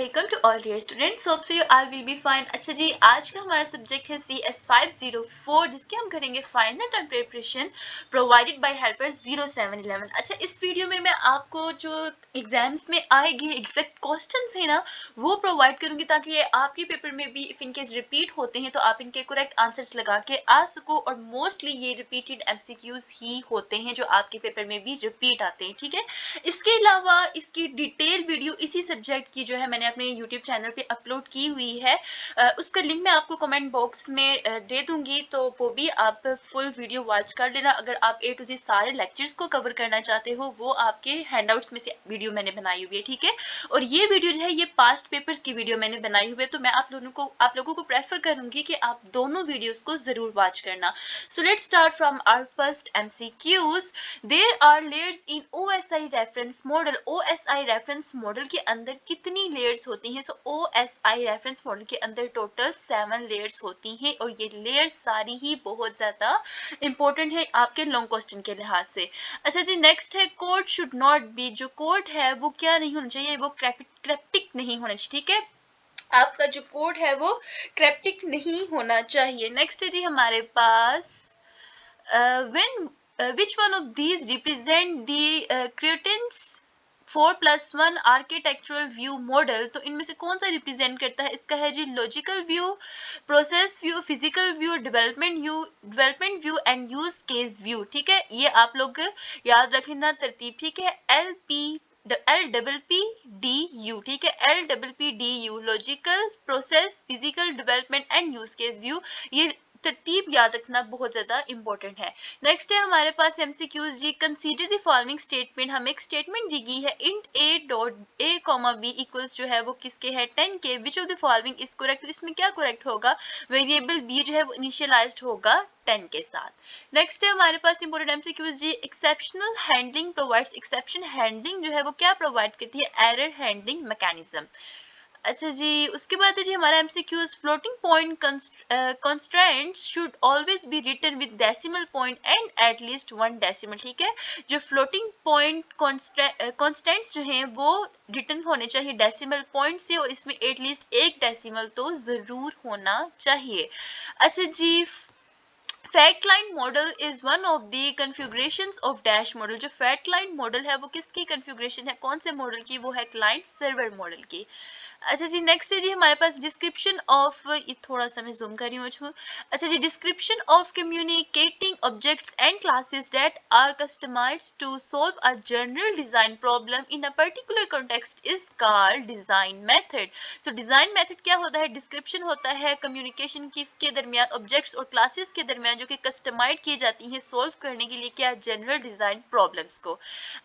Welcome to all dear students, hope so you all will be fine. अच्छा जी, आज का हमारा सब्जेक्ट है CS504, जिसके हम करेंगे final term preparation provided by helpers 0711। अच्छा, इस वीडियो में मैं आपको जो एग्जाम्स में आएंगे एग्जैक्ट क्वेश्चंस है ना, वो प्रोवाइड करूंगी ताकि ये आपके पेपर में भी इफ इनकेस रिपीट होते हैं तो आप इनके करेक्ट आंसर्स लगा के आ सको। और मोस्टली ये रिपीटेड MCQs ही होते हैं जो आपके पेपर में भी रिपीट आते हैं, ठीक है। इसके अलावा इसकी डिटेल वीडियो इसी सब्जेक्ट की जो है मैंने अपने YouTube चैनल पे अपलोड की हुई है। उसका लिंक मैं आपको कमेंट बॉक्स में दे दूंगी, तो वो भी आप फुल वीडियो वॉच कर लेना। अगर आप A to Z सारे लेक्चर्स को कवर करना चाहते हो, वो आपके हैंडआउट्स में से वीडियो मैंने बनाई हुई है, ठीक है। और ये वीडियो जो है ये पास्ट पेपर्स की वीडियो मैंने बनाई हुई है, तो मैं आप लोगों को प्रेफर करूंगी कि आप दोनों वीडियोस को जरूर वॉच करना। So let's start from our first MCQs। There are layers in OSI reference model। OSI reference model के अंदर कितनी layers होती हैं? So OSI reference model के अंदर टोटल 7 layers होती हैं, और ये layers सारी ही बहुत ज़्यादा important है आपके लॉन्ग क्वेश्चन के लिहाज से। अच्छा जी, नेक्स्ट है कोड शुड नॉट बी। जो कोड है वो क्या नहीं होना चाहिए? वो क्रिप्टिक नहीं होना चाहिए, ठीक है। आपका जो कोड है वो क्रिप्टिक नहीं होना चाहिए। नेक्स्ट है जी हमारे पास when which one of these represent the Cretan's 4+1 architectural view model? तो इनमें से कौन सा रिप्रेजेंट करता है? इसका है जी logical view, process view, physical view, development view and use case view, ठीक है। ये आप लोग याद रख लेना तरतीब, ठीक है। LPPDU, ठीक है। LPPDU logical, process, physical, development and use case view, ये तरतीब याद रखना बहुत ज्यादा इंपॉर्टेंट है। नेक्स्ट है हमारे पास MCQs जी। Consider the following statement. हमें एक स्टेटमेंट दी गई है इंट A.A, B इक्वल्स जो है वो किसके है 10 के। विच of the following is correct? इसमें क्या करेक्ट होगा? वेरिएबल b जो है वो इनिशियलाइज्ड होगा 10 के साथ। नेक्स्ट है हमारे पास इंपॉर्टेंट MCQs जी। Exceptional handling provides. Exception handling जो है वो क्या प्रोवाइड करती है? Error handling mechanism. अच्छा जी, उसके बाद है जी हमारा MCQs। Floating point constraints should always be written with decimal point and at least 1 decimal, ठीक है। जो फ्लोटिंग पॉइंट constants जो हैं वो रिटर्न होने चाहिए डेसिमल पॉइंट से, और इसमें एटलीस्ट 1 डेसिमल तो जरूर होना चाहिए। अच्छा जी, fat line model is one of the configurations of dash model. जो फैट लाइन मॉडल है वो किसकी कन्फिगरेशन है? कौन से मॉडल की? वो है क्लाइंट सर्वर मॉडल की। अच्छा जी, नेक्स्ट है जी हमारे पास डिस्क्रिप्शन ऑफ, ये थोड़ा सा मैं जूम कर रही हूँ। अच्छा जी, description of communicating objects and classes that are customised to solve a general design problem in a particular context is called design method. So design method क्या होता है? डिस्क्रिप्शन होता है कम्युनिकेशन के दरमियान, ऑब्जेक्ट्स और क्लासेस के दरमियान, जो कि कस्टमाइज की जाती हैं सॉल्व करने के लिए क्या? जनरल डिजाइन प्रॉब्लम्स को।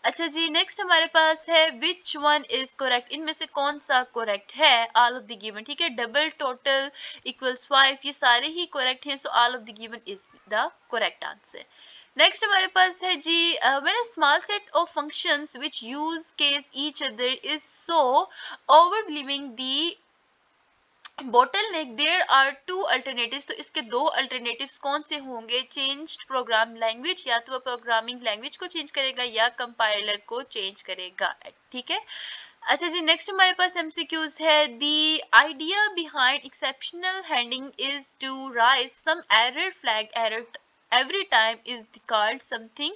अच्छा जी, नेक्स्ट हमारे पास है विच वन इज करेक्ट? इनमें से कौन सा करेक्ट है? ऑल ऑफ द गिवन, ठीक है। डबल, टोटल, इक्वल्स 5, ये सारे ही करेक्ट हैं। So all of the given is the correct answer. Next हमारे पास है जी when a small set of functions which use case each other is so overwhelming the bottleneck there are two alternatives. तो इसके दो alternatives कौन से होंगे? चेंज्ड प्रोग्राम लैंग्वेज, या तो प्रोग्रामिंग लैंग्वेज को चेंज करेगा या कंपाइलर को चेंज करेगा, ठीक है। अच्छा जी, नेक्स्ट हमारे पास MCQs है। The idea behind exceptional handling is to raise some error flag error every time is called something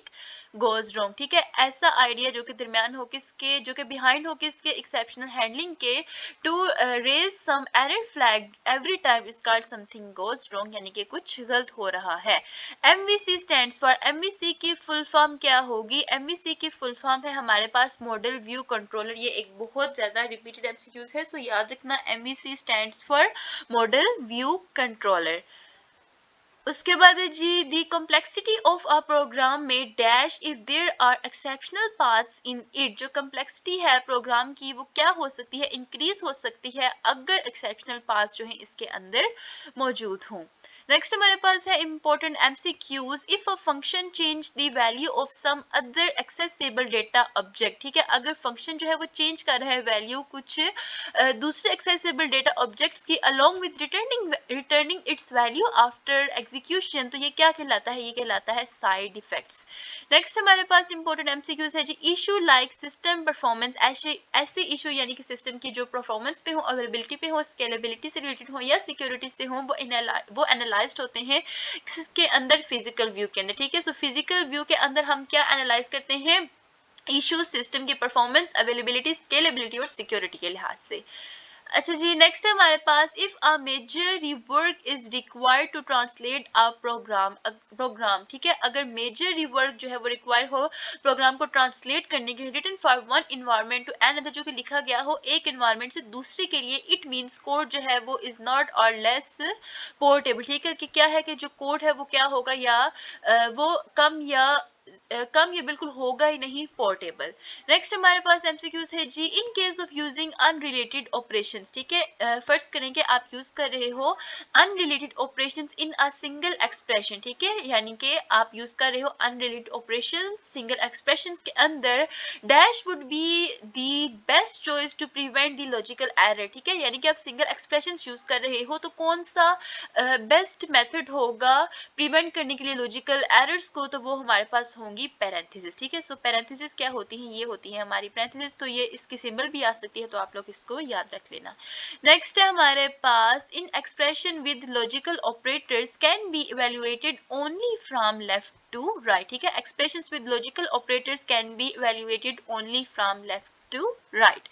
goes wrong, ठीक है। ऐसा आइडिया जो कि दरमियान हो किसके, जो कि बिहाइंड हो किसके? एक्सेप्शनल हैंडलिंग के, to raise some error flag every time is called something goes wrong, यानी कि कुछ गलत हो रहा है। MVC स्टैंड्स फॉर, MVC की फुल फॉर्म क्या होगी? MVC की फुल फॉर्म है हमारे पास मॉडल व्यू कंट्रोलर। ये एक बहुत ज्यादा रिपीटेड MCQs है, सो याद रखना MVC stands for model view controller. उसके बाद है जी the complexity of a program में dash if there are exceptional paths in it. जो कॉम्प्लेक्सिटी है प्रोग्राम की वो क्या हो सकती है? इंक्रीज हो सकती है अगर एक्सेप्शनल पाथ्स जो है इसके अंदर मौजूद हों। नेक्स्ट हमारे पास है important MCQs, if a function change the value of some other accessible data object, ठीक है, अगर फंक्शन जो है वो चेंज कर रहा है वैल्यू कुछ दूसरे एक्सेसिबल डेटा ऑब्जेक्ट्स की along with returning it's value after execution, तो ये क्या कहलाता है, ये कहलाता है साइड इफेक्ट्स। नेक्स्ट हमारे पास इंपॉर्टेंट एमसीक्यूज है जी, इशू लाइक सिस्टम परफॉर्मेंस, ऐसे इशू यानी कि सिस्टम की जो परफॉर्मेंस पे हो, अवेलेबिलिटी पे हो, स्केलेबिलिटी से रिलेटेड हो या सिक्योरिटी से हो, वो एनालाइज्ड होते हैं किसके अंदर, फिजिकल व्यू के अंदर, ठीक है। सो फिजिकल व्यू के अंदर हम क्या एनालाइज करते हैं, इश्यूज सिस्टम की परफॉर्मेंस, अवेलेबिलिटी, स्केलेबिलिटी और सिक्योरिटी के लिहाज से। अच्छा जी, नेक्स्ट है हमारे पास, if a major rework is required to translate a program, ठीक है, अगर मेजर रिवर्क जो है वो रिक्वायर हो प्रोग्राम को ट्रांसलेट करने के लिए, written for one environment to another, जो कि लिखा गया हो एक इन्वायरमेंट से दूसरे के लिए, इट मींस कोड जो है वो इज नॉट और लेस पोर्टेबल, ठीक है, कि क्या है कि जो कोड है वो क्या होगा, या वो कम या बिल्कुल होगा ही नहीं पोर्टेबल। नेक्स्ट हमारे पास एमसीक्यूज है जी, in case of using unrelated operations, ठीक है, फर्ज करें कि आप यूज कर रहे हो unrelated operations in a single expression, ठीक है, यानी कि आप यूज कर रहे हो अनरिलेटेड ऑपरेशन सिंगल एक्सप्रेशंस के अंदर, dash would be the best choice to prevent the logical error, ठीक है, यानी कि आप सिंगल एक्सप्रेशंस यूज कर रहे हो तो कौन सा बेस्ट मेथड होगा प्रिवेंट करने के लिए लॉजिकल एरर्स को, तो वो हमारे पास होंगी पैरेंथेसिस, ठीक है। सो पैरेंथेसिस क्या होती है, ये होती है हमारी पैरेंथेसिस, तो ये इसकी सिंबल भी आ सकती है, तो आप लोग इसको याद रख लेना। नेक्स्ट है हमारे पास, in expression with logical operators can be evaluated only from left to right, ठीक है, expressions with logical operators can be evaluated only from left to right.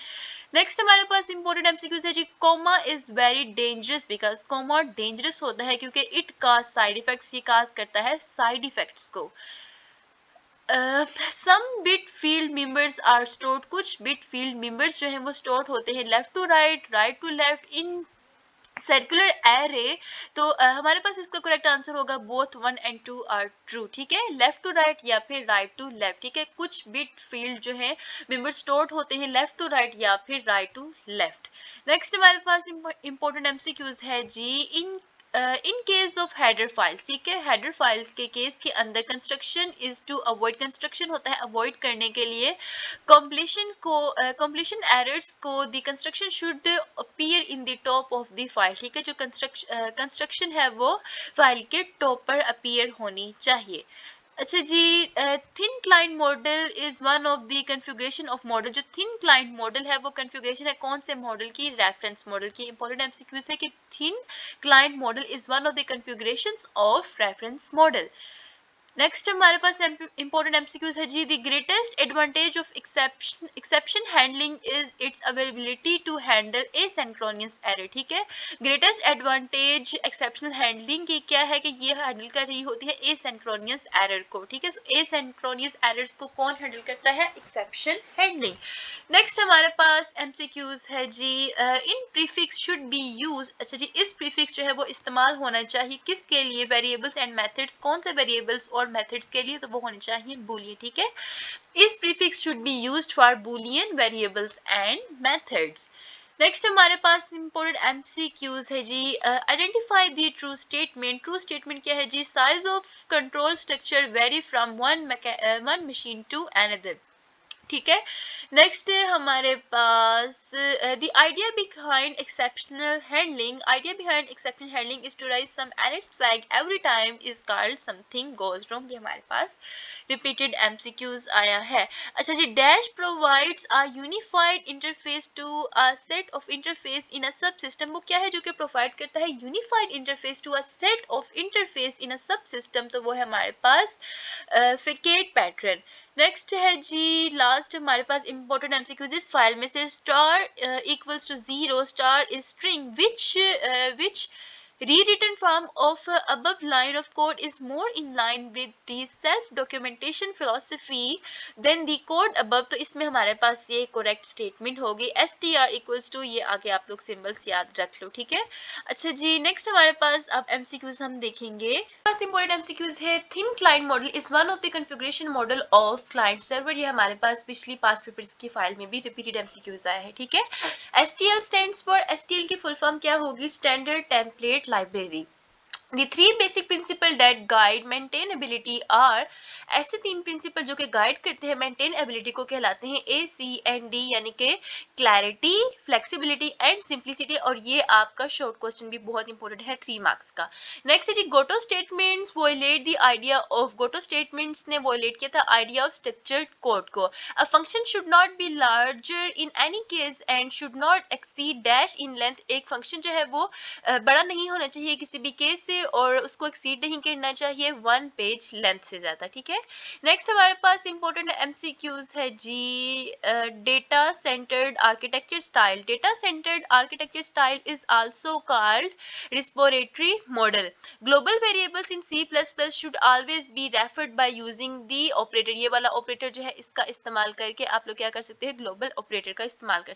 Next हमारे पास इंपॉर्टेंट एमसीक्यूज है जी, comma is very dangerous because, comma dangerous होता है क्योंकि it cause side effects, ये काज करता है साइड इफेक्ट्स को। Some bit field members are stored, कुछ बिट फील्ड मेंबर्स जो है वो स्टोर्ड होते हैं left to right, right to left in circular array, तो हमारे पास इसका करेक्ट आंसर होगा बोथ 1 एंड 2 आर ट्रू, ठीक है, लेफ्ट टू राइट या फिर राइट टू लेफ्ट, ठीक है, कुछ बिट फील्ड जो है मेंबर स्टोर्ड होते हैं लेफ्ट टू राइट या फिर राइट टू लेफ्ट। नेक्स्ट हमारे पास इंपॉर्टेंट एमसीक्यूज है जी, in case of header files, ठीक है, हेडर फाइल्स के केस के अंदर construction is to avoid, construction होता है अवॉइड करने के लिए, completion errors को the construction should appear in the top of the file, ठीक है, जो कंस्ट्रक्शन है वो फाइल के टॉप पर अपीयर होनी चाहिए। अच्छा जी, thin client model is one of the configuration of model, जो थिन क्लाइंट मॉडल है वो कन्फिग्रेशन है कौन से मॉडल की, रेफरेंस मॉडल की। इंपॉर्टेंट एमसीक्यूज है कि thin client model is one of the configurations of reference model. Next हमारे पास इंपॉर्टेंट एमसीक्यूज है जी, the greatest advantage of exception handling is its availability to handle asynchronous error, ठीक है, greatest advantage exceptional handling की क्या है कि ये हैंडल कर रही होती है एसिंक्रोनस एरर को, ठीक है, सो एसिंक्रोनस एरर्स को कौन हैंडल करता है, एक्सेप्शन हैंडलिंग। नेक्स्ट हमारे पास एमसीक्यूज है जी, इन प्रीफिक्स शुड बी यूज, अच्छा जी, इस प्रीफिक्स जो है वो इस्तेमाल होना चाहिए किसके लिए, वेरिएबल्स एंड मेथड्स, कौन से वेरिएबल्स और मेथड्स के लिए, तो वो होने चाहिए बूलियन, ठीक है, is prefix should be used for Boolean variables and methods. Next हमारे पास इंपॉर्टेंट एमसीक्यूज है जी, identify the true statement, true statement क्या है जी, size of control structure vary from one machine to another, ठीक है। नेक्स्ट है हमारे पास the idea behind exceptional handling, idea behind exceptional handling is to raise some errors flag every time is called something goes wrong, ये हमारे पास repeated MCQs आया है। अच्छा जी, dash provides a unified interface to a set of interface in a subsystem, वो क्या है जो कि प्रोवाइड करता है unified interface to a set of interface in a subsystem, तो वो है हमारे पास फिकेट पैटर्न। नेक्स्ट है जी, लास्ट हमारे पास इंपॉर्टेंट एमसीक्यू, जिस फाइल में से star equals to 0, star is string which rewritten form of above line of code is more in line with the self documentation philosophy than the code above, तो इसमें हमारे पास ये correct statement होगी str equals to, ये आगे आप लोग symbols याद रख लो, ठीक है। अच्छा जी, नेक्स्ट हमारे पास अब एमसीक्यूज हम देखेंगे। पास इंपॉर्टेंट एमसीक्यूज है, thin client model is one of the configuration model of client server, ये हमारे पास पिछली पास्ट पेपर्स की फाइल में भी रिपीटेड एमसीक्यूज आया है, ठीक है। STL स्टैंड्स फॉर, STL की फुल फॉर्म क्या होगी, standard template library. The three basic principle that guide maintainability are, ऐसे तीन प्रिंसिपल जो कि गाइड करते हैं मेंटेनेबिलिटी को कहलाते हैं ACND, यानी कि क्लैरिटी, फ्लेक्सिबिलिटी एंड सिंप्लिसिटी। और ये आपका शॉर्ट क्वेश्चन भी बहुत इंपॉर्टेंट है 3 मार्क्स का। नेक्स्ट है जी goto statements violate the idea of, goto statements ने वॉयलेट किया था आइडिया ऑफ स्ट्रक्चर्ड कोड को। A function should not be larger in any case and should not exceed dash in length. एक function जो है वो बड़ा नहीं होना चाहिए किसी भी केस से और उसको एक्सीड नहीं करना चाहिए 1 पेज लेंथ से ज्यादा, ठीक है। नेक्स्ट हमारे पास इंपॉर्टेंट एमसीक्यूज है जी data centred architecture style. Data centred architecture style is also called repository model. Global variables in C++ should always be referred by using the operator. ये वाला ऑपरेटर जो है इसका इस्तेमाल करके आप लोग क्या कर सकते हैं, ग्लोबल ऑपरेटर का इस्तेमाल कर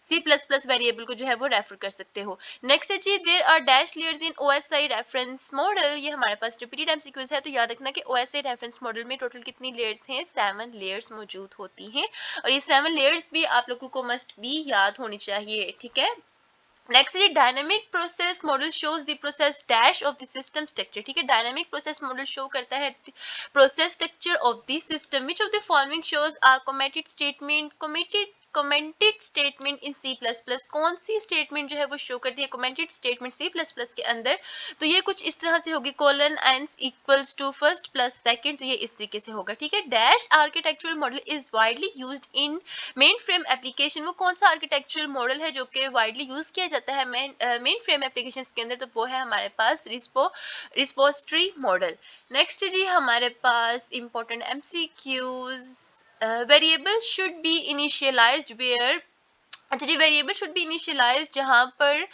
C++ वेरिएबल को जो है वो रेफर कर सकते हो। नेक्स्ट है जी there are dash layers in OSI reference model. ये हमारे पास रिपीटेड एमसीक्यूज है, तो याद रखना कि OSI रेफरेंस मॉडल में टोटल कितनी लेयर्स हैं, 7 लेयर्स मौजूद होती हैं और ये 7 लेयर्स भी आप लोगों को मस्ट भी याद होनी चाहिए, ठीक है। नेक्स्ट है dynamic process model shows the process dash of the system structure, ठीक है। डायनेमिक प्रोसेस मॉडल शो करता है process structure of the system. Which of the following shows are commented statement, commented statement in C++। कौन सी statement जो है वो show करती है कमेंटेड स्टेटमेंट C++ के अंदर, तो ये कुछ इस तरह से होगी, colon ans equals to first plus second, तो ये इस तरीके से होगा, ठीक है। Dash architectural model is widely used in mainframe application. वो कौन सा आर्किटेक्चरल मॉडल है जो कि वाइडली यूज किया जाता है मेन फ्रेम एप्लीकेशन के अंदर, तो वो है हमारे पास रिस्पोस्ट्री मॉडल। नेक्स्ट जी हमारे पास important MCQs, variable should be initialised where. अच्छा जी वेरिएबल शुड बी इनिशियलाइज्ड जहां पर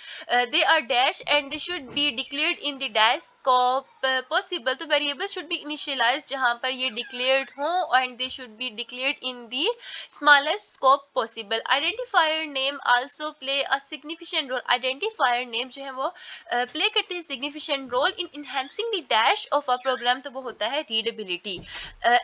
they are dash and they should be declared in the dash scope possible. तो वेरिएबल शुड बी इनिशियलाइज्ड जहां पर ये डिक्लेयर्ड हो and they should be declared in the smallest scope possible. Identifier name also play a significant role. Identifier name जो है वो play करते हैं significant role in enhancing the dash of a program, तो वो होता है रीडेबिलिटी।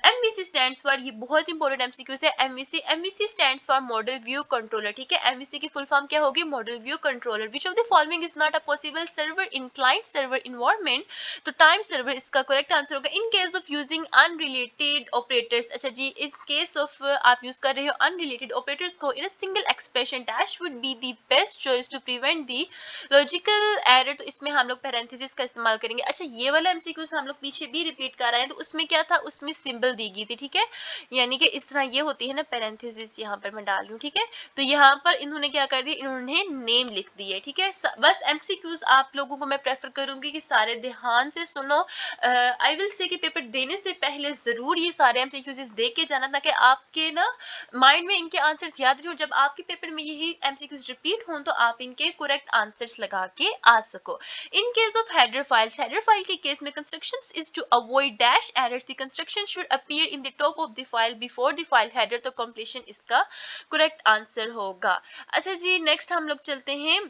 MVC स्टैंड्स फॉर, ये बहुत इंपॉर्टेंट एमसीक्यूज है। MVC stands for model view controller, ठीक है। MVC की फुल फॉर्म क्या होगी, model view controller. Which of the following is not a possible server in client server environment, तो time server इसका करेक्ट आंसर होगा। इन case of using unrelated operators, अच्छा जी इस केस ऑफ आप यूज कर रहे हो अनरिलेटेड ऑपरेटर्स को in a single expression, dash would be the best choice to prevent the logical error, तो इसमें हम लोग पैरेंथेसिस का इस्तेमाल करेंगे। अच्छा ये वाला एमसीक्यूज हम लोग पीछे भी रिपीट कर रहे हैं, तो उसमें क्या था, उसमें सिंबल दी गई थी, ठीक है, यानी कि इस तरह ये होती है ना पैरेंथेसिस, यहाँ पर मैं डाल रही हूँ, ठीक है। तो यहाँ पर इन्होंने क्या कर दिया, इन्होंने नेम लिख दिए, ठीक है। बस एमसीक्यूज आप लोगों को मैं प्रेफर करूंगी कि सारे ध्यान से सुनो। आई विल से कि पेपर देने से पहले जरूर ये सारे एमसीक्यूज देख के जाना, ताकि आपके ना माइंड में इनके आंसर्स याद रहो, जब आपके पेपर में यही एमसीक्यूज रिपीट हों तो आप इनके करेक्ट आंसर्स लगा के आ सको। In case of header files, header file के केस में constructions is to avoid dash errors. The construction should appear in the top of the file before the file header, तो completion इसका correct answer होगा। अच्छा जी next हम लोग चलते हैं,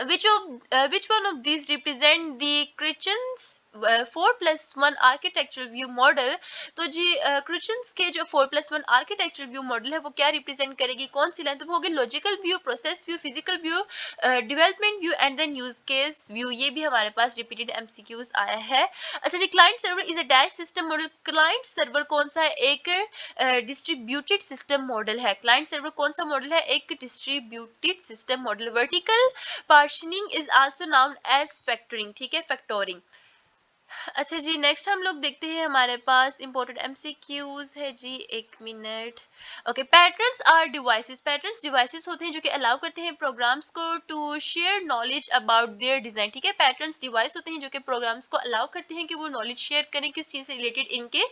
which one of these represent the Christians 4+1 architectural view model. तो जी क्रिश्चियंस के जो 4+1 आर्किटेक्चरल व्यू मॉडल है वो क्या रिप्रेजेंट करेगी, कौन सी लाइन, तो वो होगी logical view, process view, physical view, development view and then use case view. ये भी हमारे पास रिपीटेड एमसीक्यूज आया है। अच्छा जी client server is a dash system model. Client server कौन सा है, एक डिस्ट्रीब्यूटेड सिस्टम मॉडल है। क्लाइंट सर्वर कौन सा मॉडल है, एक distributed system model. Vertical partitioning is also known as factoring, ठीक है, फैक्टोरिंग। अच्छा जी नेक्स्ट हम लोग देखते हैं, हमारे पास इंपॉर्टेंट एमसीक्यूज है जी, एक मिनट। Okay patterns are devices. Patterns devices होते हैं जो कि अलाउ करते हैं प्रोग्राम्स को to share knowledge about their design, ठीक है। पैटर्न्स डिवाइस होते हैं जो कि प्रोग्राम्स को अलाउ करते हैं कि वो नॉलेज शेयर करें किस चीज से रिलेटेड, इनके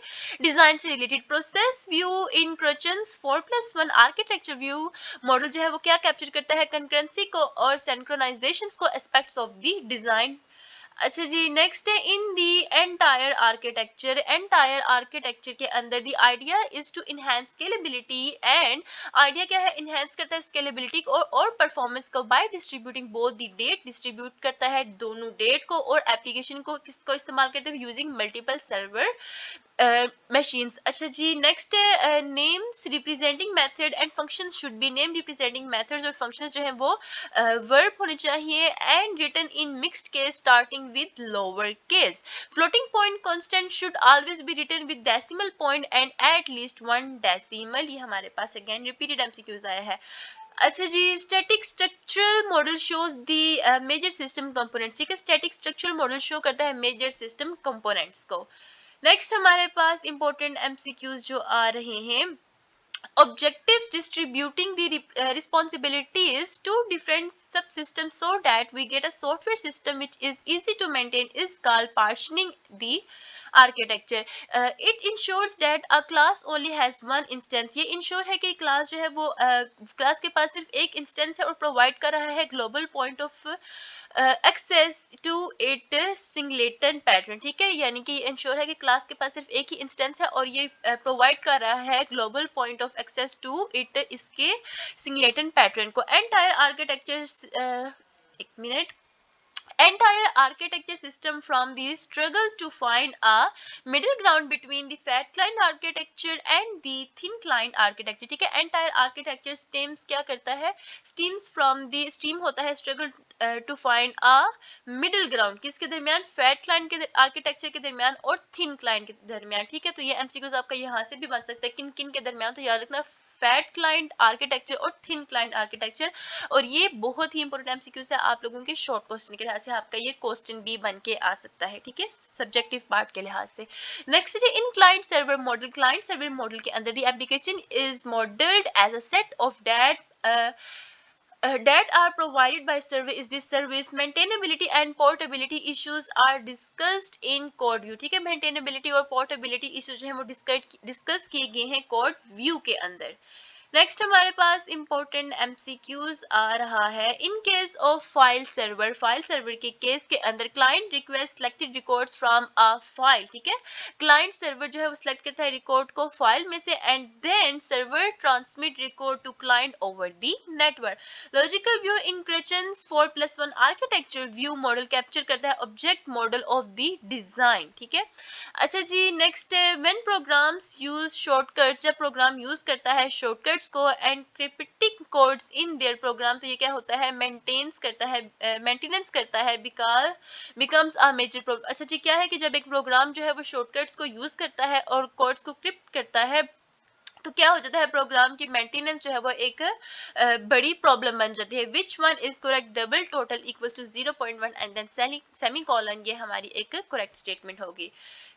डिजाइन से related. Process view in Kruchten's 4+1 architecture view model जो है वो क्या कैप्चर करता है, कंकरेंसी को और सिंक्रोनाइजेशंस को, एस्पेक्ट्स ऑफ द डिजाइन। अच्छा जी नेक्स्ट है इन दी एंटायर आर्किटेक्चर के अंदर the idea is to enhance scalability and, idea क्या है, इनहेंस करता है स्केलेबिलिटी को और परफॉर्मेंस को by distributing both the data, distribute करता है दोनों डेट को और एप्लीकेशन को, किसको इस्तेमाल करते हुए यूजिंग मल्टीपल सर्वर machines. अच्छा जी, नेक्स्ट है names representing method and functions should be name representing methods और फंक्शंस जो है वो वर्ब होने चाहिए and written in mixed case starting with lower case. Floating point constant should always be written with decimal point and at least 1 decimal. ये हमारे पास again repeated MCQs आया है. अच्छा जी, static structural model shows the major system components. ठीक है, static structural model show करता है मेजर सिस्टम कंपोनेंट्स को. नेक्स्ट हमारे पास इंपॉर्टेंट एमसीक्यूज जो आ रहे हैं. Objectives distributing the responsibilities to different subsystems so that we get a software system which is easy to maintain is called partitioning the architecture. It ensures that a class only has one instance. ये ensure है कि class जो है वो class के पास सिर्फ एक instance है और provide कर रहा है global point of access to it singleton pattern. ठीक है, यानी कि इंश्योर है कि क्लास के पास सिर्फ एक ही इंस्टेंस है और ये प्रोवाइड कर रहा है global point of access to it इसके सिंगलेटन पैटर्न को. एंटायर आर्किटेक्चर एक मिनट. Entire architecture system from the struggle to find a middle ground between the fat client architecture and the thin client architecture. ठीक है, entire architecture stems क्या करता है, stems from the stream होता है struggle to find a middle ground किसके दरमियान, fat client के architecture के दरमियान और thin client के दरमियान. ठीक है, तो ये MCQs आपका यहाँ से भी बन सकता है किन किन के दरमियान, तो याद रखना फैट क्लाइंट आर्किटेक्चर और थिन क्लाइंट आर्किटेक्चर. और ये बहुत ही इंपॉर्टेंट एमसीक्यू है आप लोगों के शॉर्ट क्वेश्चन के लिहाज से, आपका ये क्वेश्चन भी बन के आ सकता है. ठीक है, सब्जेक्टिव पार्ट के लिहाज से. नेक्स्ट है in client server model. Client server model के अंदर the application is modelled as a set of that are provided by server. Is this service maintainability and portability issues are discussed in code view. ठीक है, maintainability और portability issues जो है वो discuss किए गए हैं कोड व्यू के अंदर. नेक्स्ट हमारे पास इंपॉर्टेंट एमसीक्यूज आ रहा है. इन case of file server, file server के केस के अंदर client request selected records from a file. ठीक है, क्लाइंट सर्वर जो है वो सिलेक्ट करता है रिकॉर्ड को फाइल में से and then server transmit record to client over the network. Logical view इंक्रिप्शंस 4+1 आर्किटेक्चर व्यू मॉडल कैप्चर करता है object model of the design. ठीक है, अच्छा जी, नेक्स्ट है व्हेन प्रोग्राम्स यूज शॉर्टकट्स. जब प्रोग्राम यूज करता है शॉर्टकट्स को and cryptic codes in their program, तो ये क्या होता है, मेंटेनेंस करता है बिकम्स अ मेजर प्रॉब्लम. अच्छा जी, क्या है कि जब एक प्रोग्राम जो है वो शॉर्टकट्स को यूज करता है और कोड्स को क्रिप्ट करता है तो क्या हो जाता है, प्रोग्राम की मेंटेनेंस जो है वो एक बड़ी प्रॉब्लम बन जाती है. Which one is correct, double total equals to 0.1 and then semicolon, ये हमारी एक करेक्ट स्टेटमेंट होगी.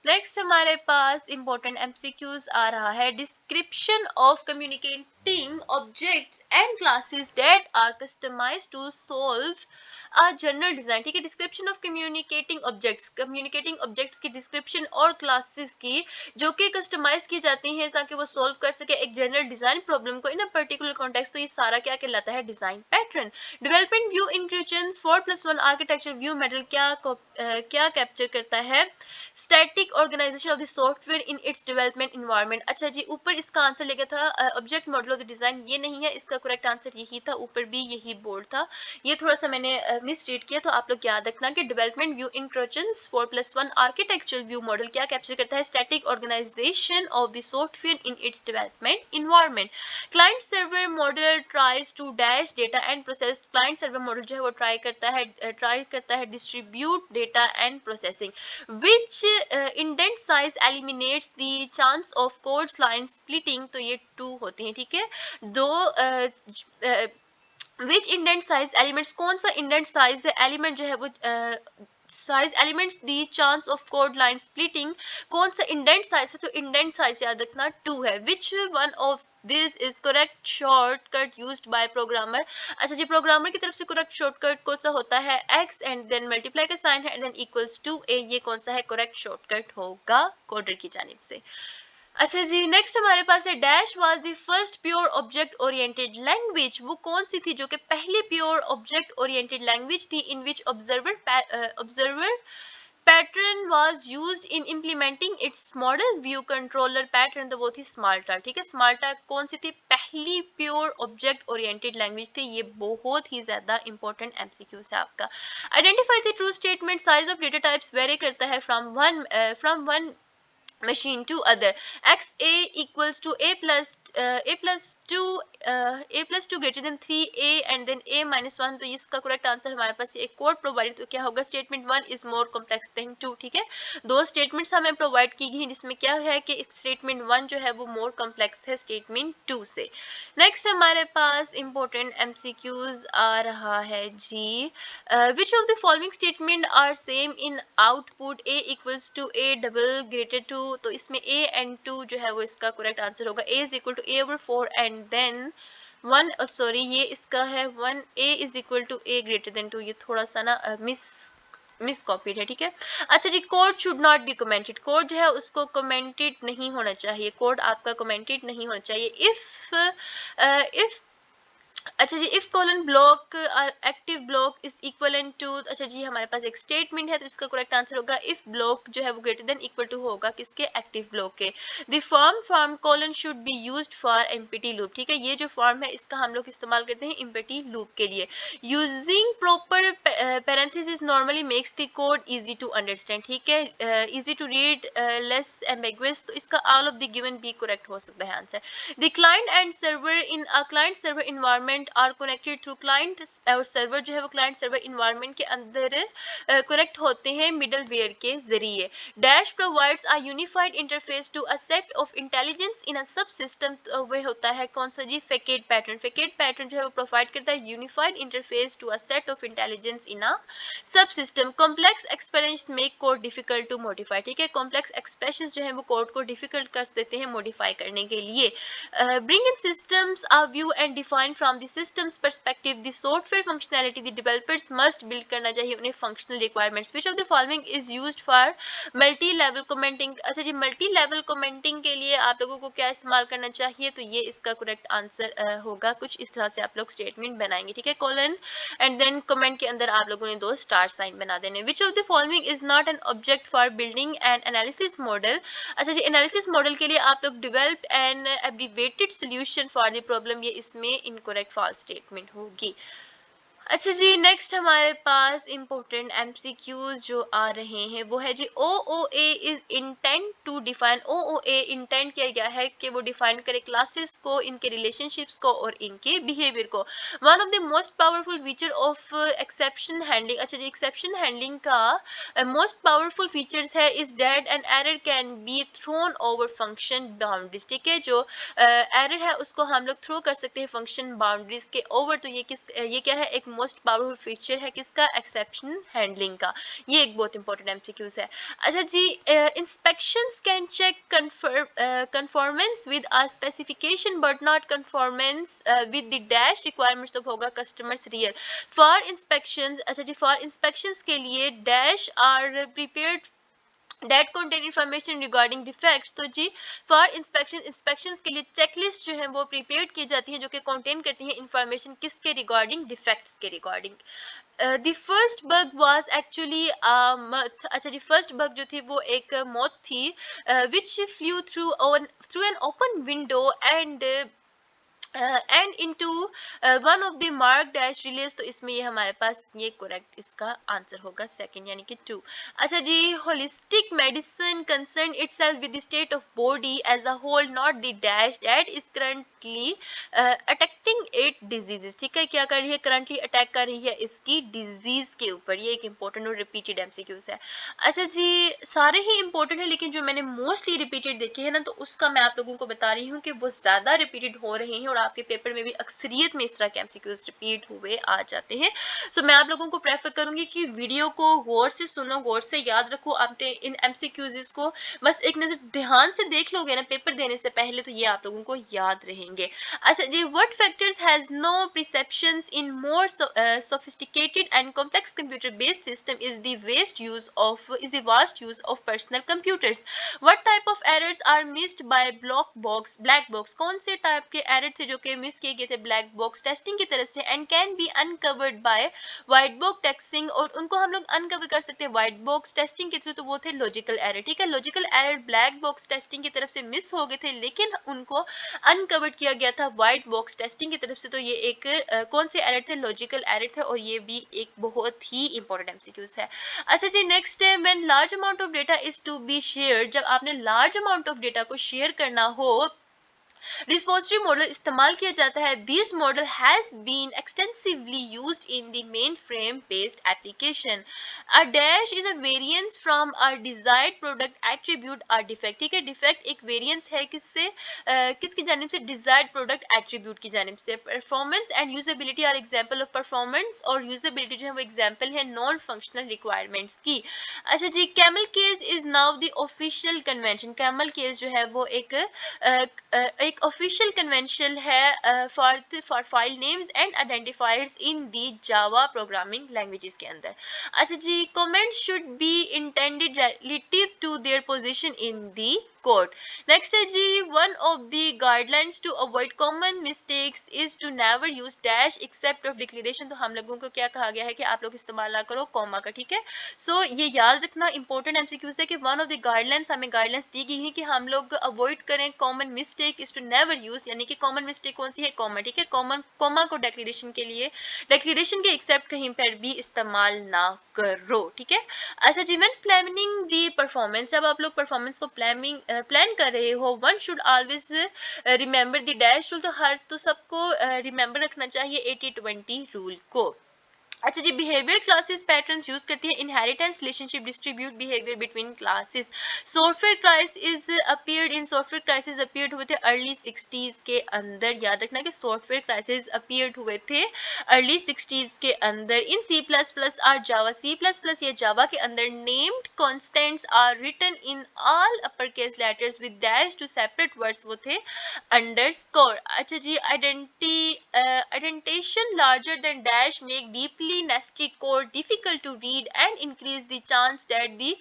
नेक्स्ट हमारे पास इंपॉर्टेंट एमसीक्यूज आ रहा है. Description of communicating objects and classes that are customised to solve a general design. ठीक है, डिस्क्रिप्शन ऑफ कम्युनिकेटिंग ऑब्जेक्ट्स की डिस्क्रिप्शन और क्लासेस की जो कि कस्टमाइज की जाती हैं ताकि वो सॉल्व कर सके एक जनरल डिजाइन प्रॉब्लम को इन अ पर्टिकुलर कॉन्टेक्स्ट. तो ये सारा क्या कहलाता है, design pattern. Development view inclusions 4+1 architecture view model क्या कैप्चर करता है, static organization of the software in its development environment. अच्छा जी, ऊपर इसका आंसर लेगा था object model of the design, ये नहीं है, इसका करेक्ट आंसर यही था, ऊपर भी यही बोर्ड था. ये थोड़ा सा मैंने मिस रीड किया, तो आप लोग याद रखना कि development view inclusions 4+1 architecture view model क्या कैप्चर करता है, static organization of the software in its development environment. Client server model tries to dash data and process. Client server model जो है वो ट्राई करता है distribute data and processing. Which indent size eliminates the chance of codes line splitting, तो ये 2 होते हैं. ठीक है, दो विच इंडेंट साइज एलिमेंट्स, कौन सा इंडेंट साइज एलिमेंट जो है वो size elements the chance of code line splitting, कौन सा इंडेंट साइज है, तो इंडेंट साइज याद रखना 2 है. Which one of this is correct shortcut used by programmer. अच्छा जी, प्रोग्रामर की तरफ से करेक्ट शॉर्टकट कौन सा होता है, x एंड देन मल्टीप्लाई का साइन है and then equals to a, ये कौन सा है करेक्ट शॉर्टकट होगा कोडर की जानिब से. अच्छा जी, नेक्स्ट हमारे पास है dash was the first pure object oriented language. वो कौन सी थी जो कि पहली प्योर ऑब्जेक्ट ओरिएंटेड लैंग्वेज थी in which observer pattern was used in implementing its model view controller pattern, तो वो थी स्मार्टा. ठीक है, स्मार्टा कौन सी थी, पहली प्योर ऑब्जेक्ट ओरिएंटेड लैंग्वेज थी. ये बहुत ही ज्यादा इंपॉर्टेंट एमसीक्यू है आपका. Identify the true statement. Size of data types very करता है from one machine to other. X a equals to a plus 2 a plus 2 greater than 3a and then a minus 1, तो इसका correct answer हमारे पास एक code provide, तो क्या होगा statement 1 is more complex than 2, ठीक है। दो स्टेटमेंट्स हमें प्रोवाइड की गई जिसमें क्या है कि स्टेटमेंट 1 जो है वो मोर कॉम्प्लेक्स है स्टेटमेंट 2 से। नेक्स्ट हमारे पास इंपॉर्टेंट एमसीक्यूज आ रहा है जी, which of the following statement are same in output a equals to a double greater to, तो इसमें a and 2 जो है वो इसका करेक्ट आंसर होगा। a is equal to a over 4 and then 1, sorry ये इसका है 1, a is equal to a greater than 2, ये थोड़ा सा ना मिस कॉपीड है, ठीक है। अच्छा जी, code should not be commented, code जो है उसको कमेंटेड नहीं होना चाहिए, कोड आपका कमेंटेड नहीं होना चाहिए। इफ अच्छा जी, इफ कॉलन ब्लॉक और active block is equivalent to, अच्छा जी हमारे पास एक स्टेटमेंट है तो इसका करेक्ट आंसर होगा इफ ब्लॉक जो है वो ग्रेटर देन इक्वल टू होगा किसके, एक्टिव ब्लॉक के। The form colon should be used for empty loop, ठीक है, ये जो फॉर्म है इसका हम लोग इस्तेमाल करते हैं एम्प्टी लूप के लिए। Using proper parenthesis normally makes the code easy to understand, ठीक है, easy to read, less ambiguous, तो इसका ऑल ऑफ द गिवन भी करेक्ट हो सकता है answer. The client and server in a client server environment are connected through client और server जो है वो क्लाइंट सर्वर इन्वायरमेंट के अंदर कनेक्ट होते हैं मिडलवेयर के जरिए। Dash provides a unified interface to a set of intelligence in a subsystem, वह होता है कौन सा जी, फैकेट पैटर्न। फैकेट पैटर्न जो है वो प्रोवाइड करता है unified interface to a set of intelligence in a subsystem. Complex expression make code difficult to modify, ठीक है, कॉम्प्लेक्स एक्सप्रेशन जो है वो कोड को डिफिकल्ट कर देते हैं मॉडिफाई करने के लिए। Bring in systems a view and define from the system's perspective the software functionality the developers must build करना चाहिए उन्हें functional requirements। Which of the following is used for multi-level commenting, अच्छा जी multi-level commenting के लिए आप लोगों को क्या इस्तेमाल करना चाहिए, तो ये इसका करेक्ट आंसर होगा, कुछ इस तरह से आप लोग स्टेटमेंट बनाएंगे, ठीक है, कोलन एंड देन कमेंट के अंदर आप लोगों ने दो स्टार साइन बना देने। Which of the following is not an object for building an analysis model, अच्छा जी एनालिसिस मॉडल के लिए आप लोग develop an abbreviated solution for the problem, ये इसमें इनकरेक्ट फॉल्स स्टेटमेंट होगी। अच्छा जी, नेक्स्ट हमारे पास इंपॉर्टेंट एमसीक्यूज जो आ रहे हैं वो है जी OOA is intent to define. OOA intent किया गया है कि वो डिफाइन करे क्लासेस को, इनके रिलेशनशिप्स को और इनके बिहेवियर को। One of the most powerful feature of exception handling, अच्छा जी एक्सेप्शन हैंडलिंग का मोस्ट पावरफुल फीचर्स है is that and error can be thrown over function boundaries, ठीक है, जो एरर है उसको हम लोग थ्रो कर सकते हैं फंक्शन बाउंड्रीज के ओवर, तो ये क्या है, एक मोस्ट पावरफुल फीचर है किसका, एक्सेप्शन हैंडलिंग का। ये एक बहुत इंपॉर्टेंट एमसीक्यूज है। अच्छा जी, inspections can check conformance with a specification but not conformance with the dash requirements, तो होगा कस्टमर्स रियल। फॉर इंस्पेक्शंस, अच्छा जी फॉर इंस्पेक्शंस के लिए dash are prepared that contain information regarding defects, तो जी फॉर इंस्पेक्शंस के लिए चेकलिस्ट जो है वो प्रिपेयर की जाती है जो कि कंटेन करती है इंफॉर्मेशन किसके रिगार्डिंग, डिफेक्ट्स के regarding. The first bug was actually मथ, अच्छा जी फर्स्ट बग जो थी वो एक मौत थी which flew through an open window and into one of the Mark dash relays, तो इसमें ये हमारे पास ये करेक्ट इसका आंसर होगा सेकंड यानी कि 2। अच्छा जी, holistic medicine concern itself with the state of body as a whole not the dash that is currently attacking it diseases, ठीक है, क्या कर रही है, करंटली अटैक कर रही है इसकी डिजीज के ऊपर। ये एक इंपॉर्टेंट और रिपीटेड एमसीक्यूज है। अच्छा जी, सारे ही इंपॉर्टेंट है लेकिन जो मैंने मोस्टली रिपीटेड देखे हैं ना तो उसका मैं आप लोगों को बता रही हूँ कि वो ज्यादा रिपीटेड हो रहे हैं और आपके पेपर में भी अक्सरियत में इस तरह के एमसीक्यूज रिपीट हुए आ जाते हैं। सो मैं आप लोगों को प्रेफर करूंगी कि वीडियो को गौर से सुनो, गौर से याद रखो, आपने इन एमसीक्यूज को बस एक नजर ध्यान से देख लोगे ना पेपर देने से पहले तो ये आप लोगों को याद रहेंगे। अच्छा जी, what factors has no perceptions in more sophisticated and complex computer based system is the vast use of personal computers. What type of errors are missed by black box, कौन से टाइप के एरर थे जो कि miss किए गए थे black box testing की तरफ से, and can be uncovered by white box testing, और उनको हम लोग अनकवर कर सकते हैं व्हाइट बॉक्स टेस्टिंग के थ्रू, तो वो थे लॉजिकल एरर, ठीक है, logical error black box testing की तरफ से मिस हो गए थे लेकिन उनको अनकवर्ड किया गया था व्हाइट बॉक्स टेस्टिंग की तरफ से। तो ये एक कौन से एरर थे, लॉजिकल एरर थे, और ये भी एक बहुत ही इंपॉर्टेंट एमसीक्यूज है। अच्छा जी, नेक्स्ट है when large amount of data is to be share, जब आपने लार्ज अमाउंट ऑफ डेटा को शेयर करना हो, रिस्पॉन्सिव मॉडल इस्तेमाल किया जाता है। This model has been extensively used in the mainframe based application. A dash is a variance from a desired product attribute a defect. ठीक है, defect एक वेरिएंस है किससे, किसकी जानिब से, डिजायर्ड प्रोडक्ट एट्रीब्यूट की जानिब से। Performance and usability are example of performance, और यूजेबिलिटी जो है वो एग्जांपल है नॉन फंक्शनल रिक्वायरमेंट्स की। अच्छा जी, camel case is now the official convention. Camel case जो है वो एक एक ऑफिशियल कन्वेंशन है for file names and identifiers in the Java programming languages के अंदर। अच्छा जी, comment should be intended relative to their position in the code. Next है जी, one of the guidelines to avoid common mistakes is to never use dash except of declaration. तो हम लोगों को क्या कहा गया है कि आप लोग इस्तेमाल ना करो कॉमा का। ठीक है, सो ये याद रखना इंपॉर्टेंट एमसीक्यूज है कि वन ऑफ द गाइडलाइंस, हमें गाइडलाइंस दी गई है कि हम लोग अवॉइड करें common mistake is to never use, यानी कि कॉमन मिस्टेक कौन सी है, कॉमा। ठीक है, कॉमन कॉमा को डिक्लेरेशन के लिए, डिक्लेरेशन के एक्सेप्ट कहीं पर भी इस्तेमाल ना करो। ठीक है। अच्छा जी, व्हेन प्लानिंग दी परफॉर्मेंस, जब आप लोग परफॉर्मेंस को प्लान कर रहे हो, one should always remember the dash rule. तो हर तो सबको रिमेंबर रखना चाहिए 80-20 रूल को। अच्छा जी, बिहेवियर क्लासेस पैटर्न्स यूज करती है inheritance relationship distribute behaviour between classes. Software crisis appeared in, software crisis appeared हुए थे अर्ली 60s के अंदर। याद रखना कि सॉफ्टवेयर क्राइसिस अपीयर्ड हुए थे अर्ली 60s के अंदर। इन सी प्लस प्लस और जावा, सी प्लस प्लस या जावा के अंदर named constants are written in all upper case letters with dash to separate words, वो थे अंडरस्कोर। अच्छा जी, indentation larger than dash make deeply nested code difficult to read and increase the chance that the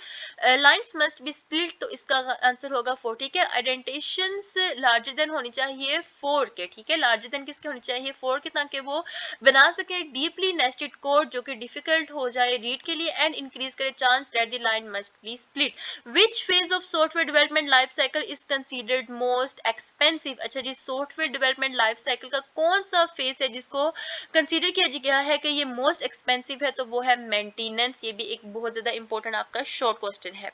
lines must be split। तो इसका answer होगा 4। ठीक है, indentations larger than होनी चाहिए 4 के। ठीक है, लार्जर देन किसके होनी चाहिए, 4 के, ताकि वो बना सके डीपली नेस्टेड कोड जो कि डिफिकल्ट हो जाए रीड के लिए, एंड इंक्रीज करे chance that the line must be split. Which phase of software development life cycle is considered most expensive. अच्छा जी, सॉफ्टवेयर डेवलपमेंट लाइफ साइकिल का कौन सा फेज है जिसको कंसीडर किया गया है कि ये मोस्ट एक्सपेंसिव है, तो वो है मेंटेनेंस। ये भी एक बहुत ज्यादा इंपॉर्टेंट आपका शॉर्ट क्वेश्चन है।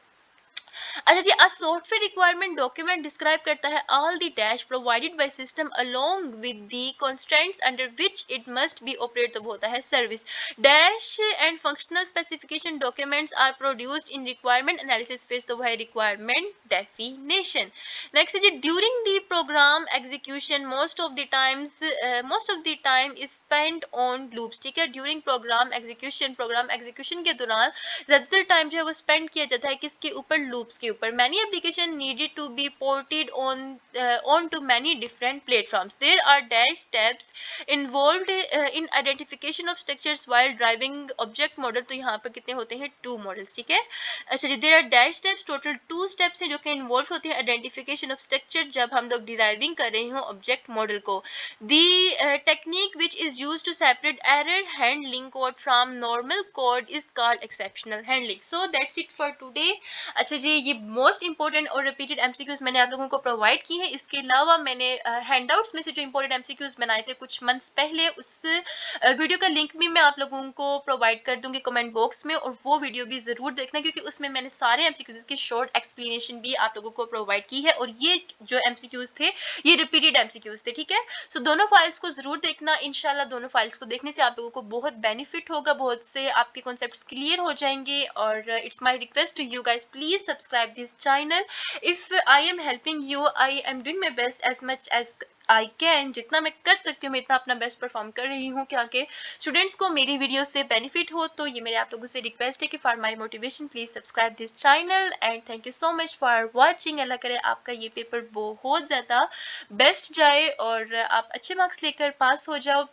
अच्छा जी, a software requirement document describe करता है all the dash provided by system along with the constraints under which it must be operate. तो होता है service. Dash and functional specification documents are produced in requirement analysis phase. तो वह है requirement definition. Next जी, during the program execution most of the time is spent on loops. ठीक है, during program execution के दौरान ज्यादातर टाइम जो है वो स्पेंड किया जाता है किसके ऊपर, लूप्स के ऊपर। Many application needed to be ported on to many different platforms. There are dash steps involved in identification of structures while driving object model. तो यहाँ पर कितने होते हैं, 2 मॉडल्स। ठीक है, अच्छा जी, there are dash steps, total 2 steps हैं जो कि इन्वॉल्व होते हैं आइडेंटिफिकेशन ऑफ स्ट्रक्चर जब हम लोग डिराइविंग कर रहे हो ऑब्जेक्ट मॉडल को। The technique which is use to separate error handling code from normal code is called exceptional handling. So that's it for today. अच्छा जी, ये मोस्ट इंपॉर्टेंट और रिपीटेड एमसीक्यूज मैंने आप लोगों को प्रोवाइड की है। इसके अलावा मैंने हैंडआउट्स में से जो इंपॉर्टेंट एमसीक्यूज बनाए थे कुछ मंथ्स पहले, उस वीडियो का लिंक भी मैं आप लोगों को प्रोवाइड कर दूंगी कमेंट बॉक्स में, और वो वीडियो भी जरूर देखना क्योंकि उसमें मैंने सारे एमसीक्यूज की शॉर्ट एक्सप्लेनेशन भी आप लोगों को प्रोवाइड की है, और ये जो एमसीक्यूज थे ये रिपीटेड एमसीक्यूज थे। ठीक है, सो दोनों फाइल्स को जरूर देखना। इंशाल्लाह दोनों फाइल्स को देखने से आप लोगों को बहुत बेनिफिट होगा, बहुत से आपके कॉन्सेप्ट्स क्लियर हो जाएंगे। और it's my request to you guys, please subscribe this channel. If I am helping you, I am doing my best as much as I can. जितना मैं कर सकती हूँ मैं इतना अपना बेस्ट परफॉर्म कर रही हूँ ताकि स्टूडेंट्स को मेरी वीडियो से बेनिफिट हो। तो ये मेरे आप लोगों से रिक्वेस्ट है कि for my motivation please subscribe this channel, and thank you so much for watching. Allah करे आपका ये पेपर बहुत ज़्यादा बेस्ट जाए और आप अच्छे मार्क्स लेकर पास हो जाओ।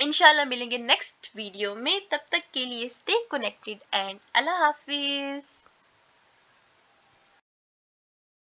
इंशाल्लाह मिलेंगे नेक्स्ट वीडियो में, तब तक के लिए stay connected and Allah Hafiz.